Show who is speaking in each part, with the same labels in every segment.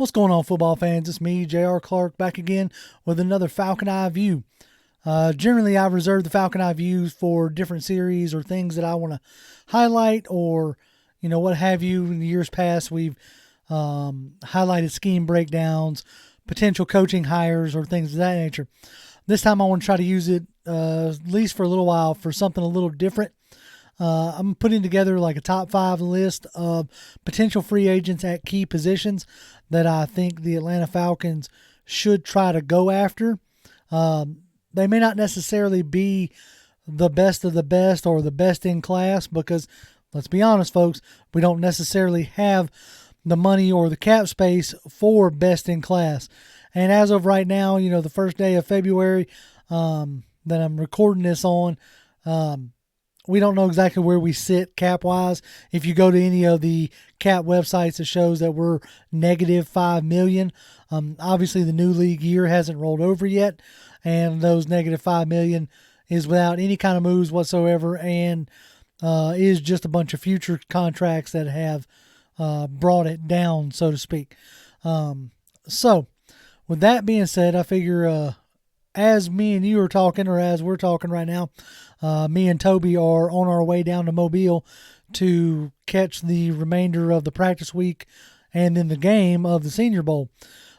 Speaker 1: What's going on, football fans? It's me, J.R. Clark, back again with another Falcon Eye View. Generally, I reserve the Falcon Eye Views for different series or things that I want to highlight or, what have you. In the years past, we've highlighted scheme breakdowns, potential coaching hires, or things of that nature. This time, I want to try to use it, at least for a little while, for something a little different. I'm putting together like a top 5 list of potential free agents at key positions that I think the Atlanta Falcons should try to go after. They may not necessarily be the best of the best or the best in class because, let's be honest, folks, we don't necessarily have the money or the cap space for best in class. And as of right now, the first day of February that I'm recording this on, we don't know exactly where we sit cap-wise. If you go to any of the cap websites, it shows that we're negative $5 million. Obviously, the new league year hasn't rolled over yet, and those negative $5 million is without any kind of moves whatsoever and is just a bunch of future contracts that have brought it down, so to speak. So, with that being said, I figure as me and you are talking, or as we're talking right now, me and Toby are on our way down to Mobile to catch the remainder of the practice week and then the game of the Senior Bowl.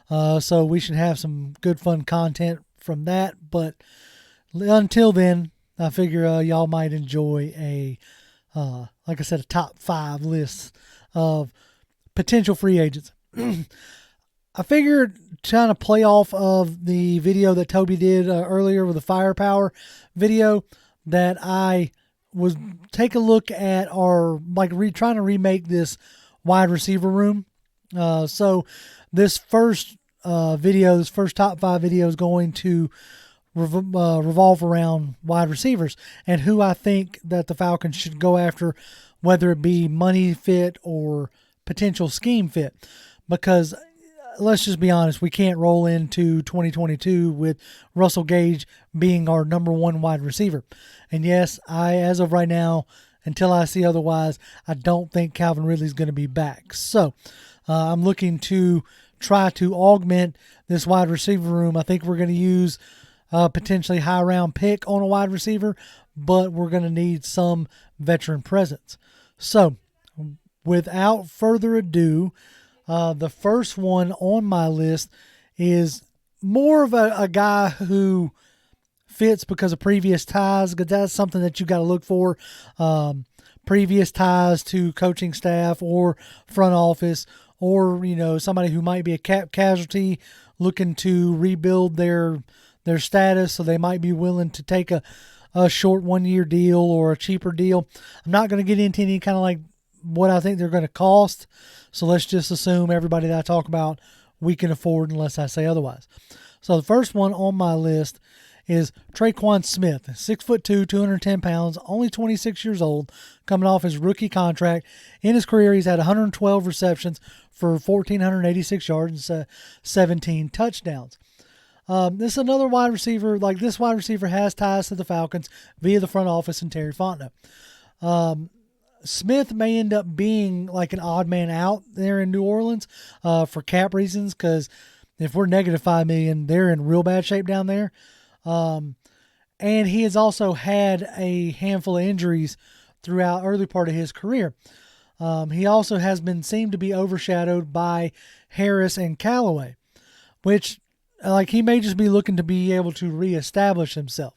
Speaker 1: So we should have some good fun content from that. But until then, I figure y'all might enjoy like I said, a top 5 list of potential free agents. I figured trying to play off of the video that Toby did earlier with the firepower video that I was take a look at trying to remake this wide receiver room. So this first video, this first top 5 video is going to revolve around wide receivers and who I think that the Falcons should go after, whether it be money fit or potential scheme fit, because let's just be honest, we can't roll into 2022 with Russell Gage being our number 1 wide receiver. And yes, as of right now, until I see otherwise, I don't think Calvin Ridley's going to be back. So I'm looking to try to augment this wide receiver room. I think we're going to use a potentially high round pick on a wide receiver, but we're going to need some veteran presence. So without further ado, the first one on my list is more of a guy who fits because of previous ties, because that's something that you got to look for. Previous ties to coaching staff or front office, or somebody who might be a cap casualty looking to rebuild their status, so they might be willing to take a short 1-year deal or a cheaper deal. I'm not going to get into any kind of like what I think they're going to cost. So let's just assume everybody that I talk about we can afford unless I say otherwise. So the first one on my list is Traquan Smith, 6'2", 210 pounds, only 26 years old, coming off his rookie contract. In his career, he's had 112 receptions for 1,486 yards and 17 touchdowns. This is another wide receiver. Like, this wide receiver has ties to the Falcons via the front office and Terry Fontenot. Smith may end up being like an odd man out there in New Orleans for cap reasons, because if we're negative $5 million, they're in real bad shape down there. And he has also had a handful of injuries throughout early part of his career. He also has been seemed to be overshadowed by Harris and Callaway, which he may just be looking to be able to reestablish himself.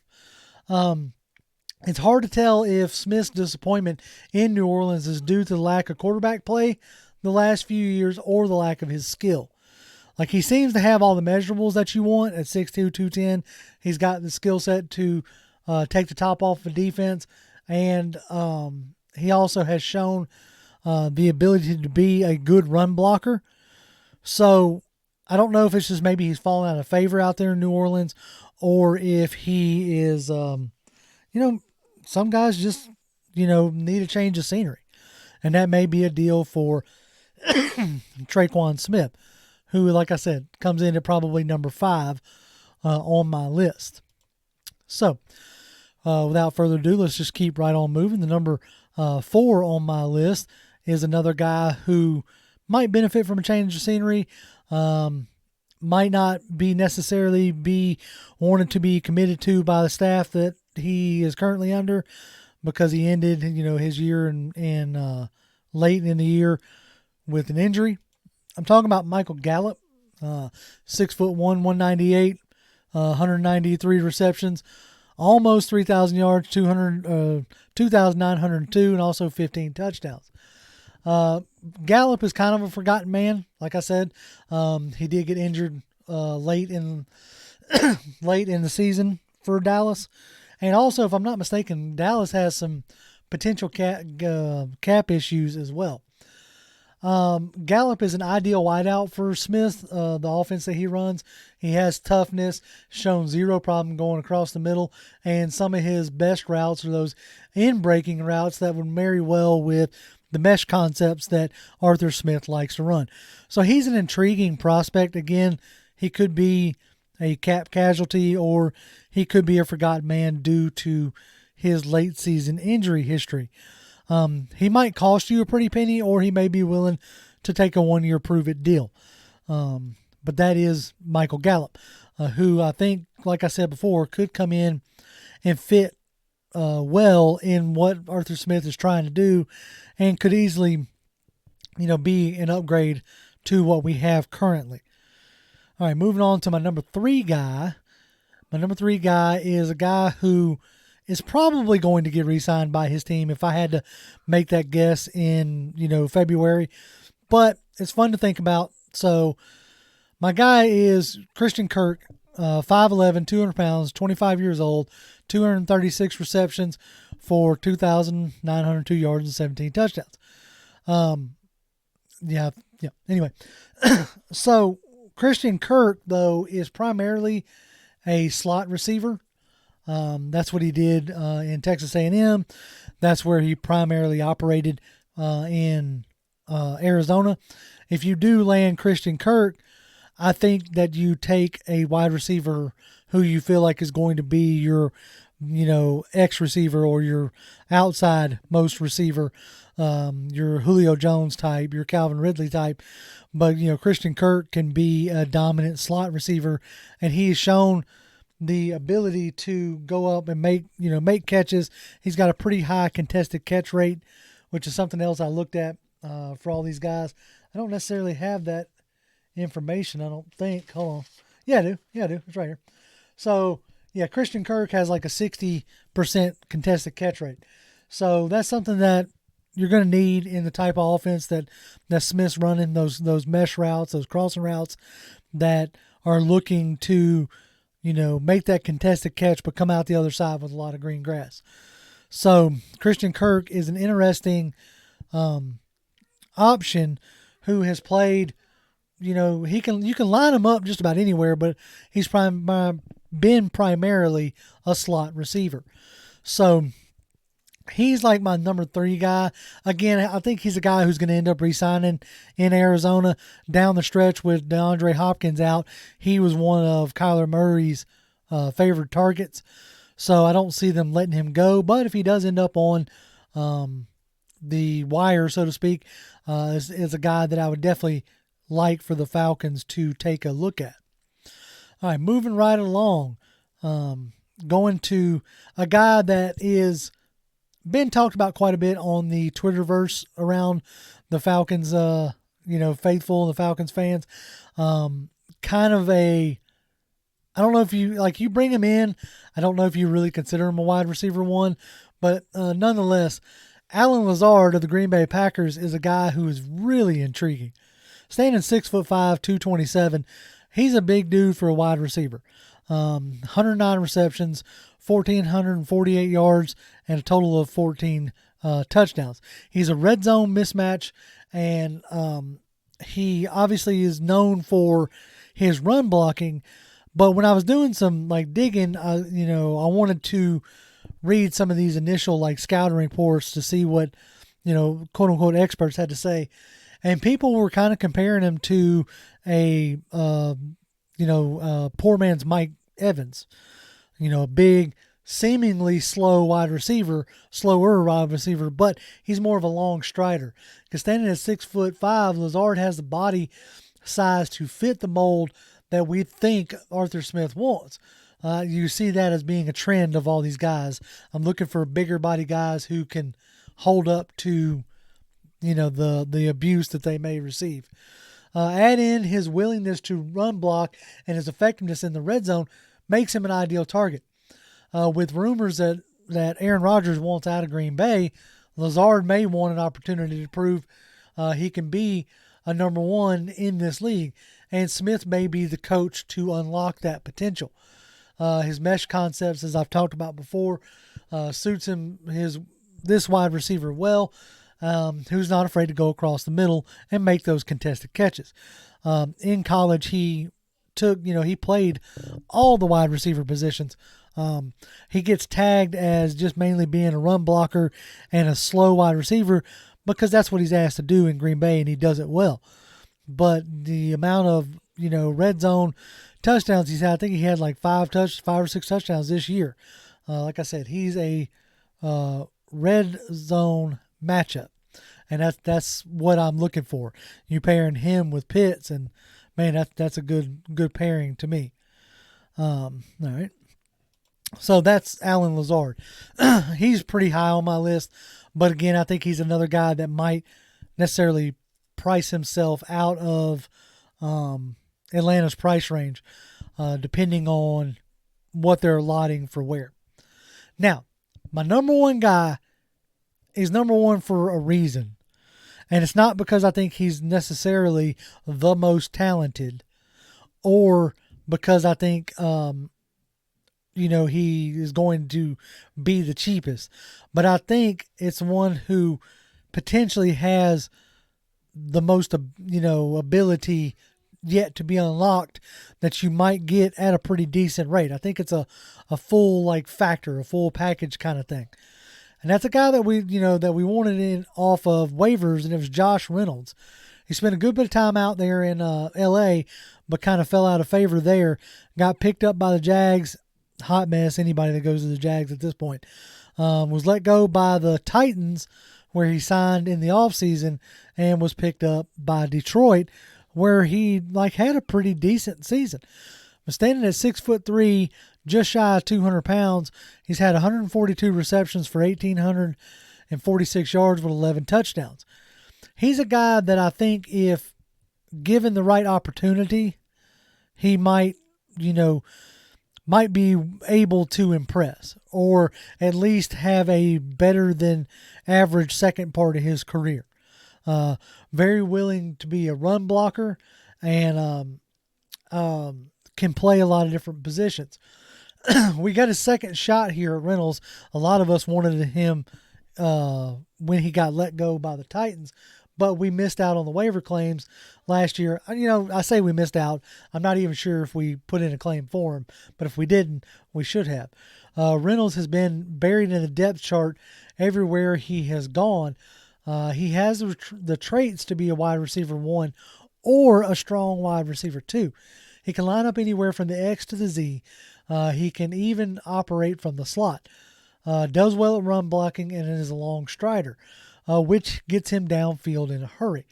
Speaker 1: It's hard to tell if Smith's disappointment in New Orleans is due to the lack of quarterback play the last few years or the lack of his skill. Like, he seems to have all the measurables that you want at 6'2", 210. He's got the skill set to take the top off the defense, and he also has shown the ability to be a good run blocker. So I don't know if it's just maybe he's fallen out of favor out there in New Orleans, or if he is, some guys just, need a change of scenery. And that may be a deal for Traquan Smith, who, like I said, comes in at probably number 5 on my list. So, without further ado, let's just keep right on moving. The number 4 on my list is another guy who might benefit from a change of scenery. Might not be necessarily be wanted to be committed to by the staff that he is currently under, because he ended, his year in late in the year with an injury. I'm talking about Michael Gallup, 6'1", 198, 193 receptions, almost 3,000 yards, 2,902, and also 15 touchdowns. Gallup is kind of a forgotten man. Like I said, he did get injured late in the season for Dallas, and also, if I'm not mistaken, Dallas has some potential cap issues as well. Gallup is an ideal wideout for Smith, the offense that he runs. He has toughness, shown zero problem going across the middle, and some of his best routes are those in-breaking routes that would marry well with the mesh concepts that Arthur Smith likes to run. So he's an intriguing prospect. Again, he could be a cap casualty, or he could be a forgotten man due to his late season injury history. He might cost you a pretty penny, or he may be willing to take a 1-year prove-it deal. But that is Michael Gallup, who I think, like I said before, could come in and fit well in what Arthur Smith is trying to do, and could easily, be an upgrade to what we have currently. All right, moving on to my number 3 guy. My number 3 guy is a guy who is probably going to get re-signed by his team if I had to make that guess in, February. But it's fun to think about. So my guy is Christian Kirk, 5'11", 200 pounds, 25 years old, 236 receptions for 2,902 yards and 17 touchdowns. Anyway, so Christian Kirk, though, is primarily a slot receiver. That's what he did in Texas A&M. That's where he primarily operated in Arizona. If you do land Christian Kirk, I think that you take a wide receiver who you feel like is going to be your, X receiver, or your outside most receiver, your Julio Jones type, your Calvin Ridley type. But, Christian Kirk can be a dominant slot receiver, and he has shown the ability to go up and make catches. He's got a pretty high contested catch rate, which is something else I looked at for all these guys. I don't necessarily have that information, I don't think. Hold on. Yeah, I do. It's right here. So, yeah, Christian Kirk has like a 60% contested catch rate. So that's something that you're going to need in the type of offense that Smith's running, those mesh routes, those crossing routes that are looking to, make that contested catch but come out the other side with a lot of green grass. So Christian Kirk is an interesting option who has played, you can line him up just about anywhere, but he's been primarily a slot receiver. So he's like my number 3 guy. Again, I think he's a guy who's going to end up re-signing in Arizona down the stretch with DeAndre Hopkins out. He was one of Kyler Murray's favored targets. So I don't see them letting him go. But if he does end up on the wire, so to speak, is a guy that I would definitely like for the Falcons to take a look at. All right, moving right along, going to a guy that is been talked about quite a bit on the Twitterverse around the Falcons, faithful and the Falcons fans. Kind of I don't know if you bring him in. I don't know if you really consider him a wide receiver one, but nonetheless, Alan Lazard of the Green Bay Packers is a guy who is really intriguing. Standing 6'5", 227, he's a big dude for a wide receiver. 109 receptions, 1,448 yards, and a total of 14 touchdowns. He's a red zone mismatch, and he obviously is known for his run blocking. But when I was doing some digging, I wanted to read some of these initial scouting reports to see what quote unquote experts had to say. And people were kind of comparing him to a poor man's Mike Evans, a big, seemingly slower wide receiver, but he's more of a long strider. Because standing at 6'5", Lazard has the body size to fit the mold that we think Arthur Smith wants. You see that as being a trend of all these guys. I'm looking for bigger body guys who can hold up to, the abuse that they may receive. Add in his willingness to run block and his effectiveness in the red zone makes him an ideal target. With rumors that Aaron Rodgers wants out of Green Bay, Lazard may want an opportunity to prove he can be a number one in this league, and Smith may be the coach to unlock that potential. His mesh concepts, as I've talked about before, suits him this wide receiver well, who's not afraid to go across the middle and make those contested catches. In college, he played all the wide receiver positions. He gets tagged as just mainly being a run blocker and a slow wide receiver because that's what he's asked to do in Green Bay, and he does it well. But the amount of, red zone touchdowns he's had, I think he had like 5 or 6 touchdowns this year. Like I said, he's a red zone matchup, and that's what I'm looking for. You pairing him with Pitts, and man, that's a good pairing to me. All right. So that's Allen Lazard. He's pretty high on my list, but again, I think he's another guy that might necessarily price himself out of Atlanta's price range, depending on what they're allotting for where. Now, my number one guy is number one for a reason, and it's not because I think he's necessarily the most talented, or because I think he is going to be the cheapest. But I think it's one who potentially has the most, ability yet to be unlocked that you might get at a pretty decent rate. I think it's a full factor, a full package kind of thing. And that's a guy that we wanted in off of waivers, and it was Josh Reynolds. He spent a good bit of time out there in L.A., but kind of fell out of favor there. Got picked up by the Jags. Hot mess, anybody that goes to the Jags at this point. Was let go by the Titans, where he signed in the offseason, and was picked up by Detroit, where he had a pretty decent season. But standing at 6'3", just shy of 200 pounds, he's had 142 receptions for 1,846 yards with 11 touchdowns. He's a guy that I think if given the right opportunity, he might be able to impress, or at least have a better than average second part of his career. Very willing to be a run blocker, and can play a lot of different positions. We got a second shot here at Reynolds. A lot of us wanted him when he got let go by the Titans, but we missed out on the waiver claims last year. I say we missed out. I'm not even sure if we put in a claim for him, but if we didn't, we should have. Reynolds has been buried in the depth chart everywhere he has gone. He has the traits to be a wide receiver 1 or a strong wide receiver 2. He can line up anywhere from the X to the Z. He can even operate from the slot. Does well at run blocking, and is a long strider, which gets him downfield in a hurry.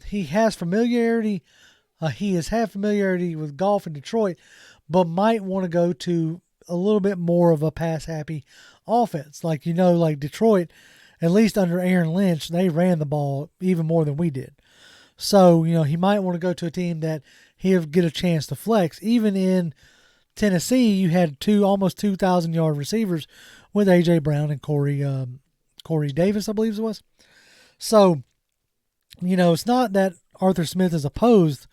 Speaker 1: He has familiarity. He has had familiarity with golf in Detroit, but might want to go to a little bit more of a pass-happy offense. Like Detroit, at least under Aaron Lynch, they ran the ball even more than we did. So, he might want to go to a team that he'll get a chance to flex. Even in Tennessee, you had almost 2,000-yard receivers with A.J. Brown and Corey Davis, I believe it was. So, it's not that Arthur Smith is opposed.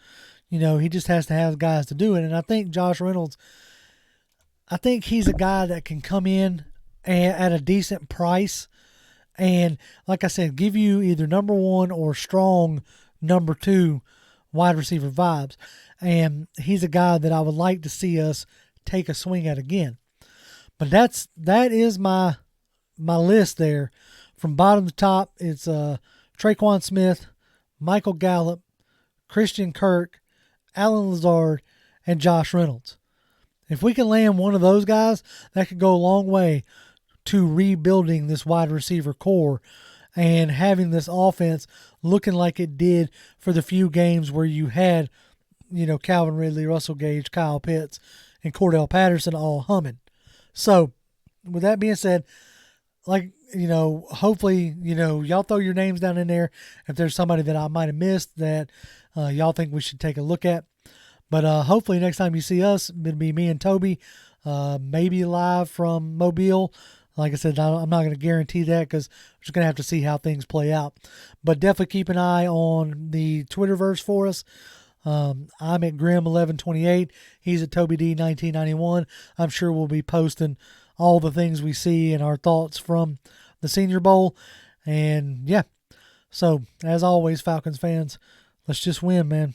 Speaker 1: He just has to have guys to do it. And I think Josh Reynolds, he's a guy that can come in at a decent price and, like I said, give you either number 1 or strong number 2 wide receiver vibes. And he's a guy that I would like to see us take a swing at again. But that is my list there. From bottom to top, it's Traquan Smith, Michael Gallup, Christian Kirk, Allen Lazard, and Josh Reynolds. If we can land one of those guys, that could go a long way to rebuilding this wide receiver core and having this offense looking like it did for the few games where you had, Calvin Ridley, Russell Gage, Kyle Pitts, and Cordell Patterson all humming. So, with that being said, hopefully, y'all throw your names down in there if there's somebody that I might have missed that y'all think we should take a look at. But hopefully next time you see us, it'll be me and Toby, maybe live from Mobile. Like I said, I'm not going to guarantee that because we're just going to have to see how things play out. But definitely keep an eye on the Twitterverse for us. I'm at Grim1128. He's at TobyD1991. I'm sure we'll be posting all the things we see and our thoughts from the Senior Bowl. And yeah, so as always, Falcons fans, let's just win, man.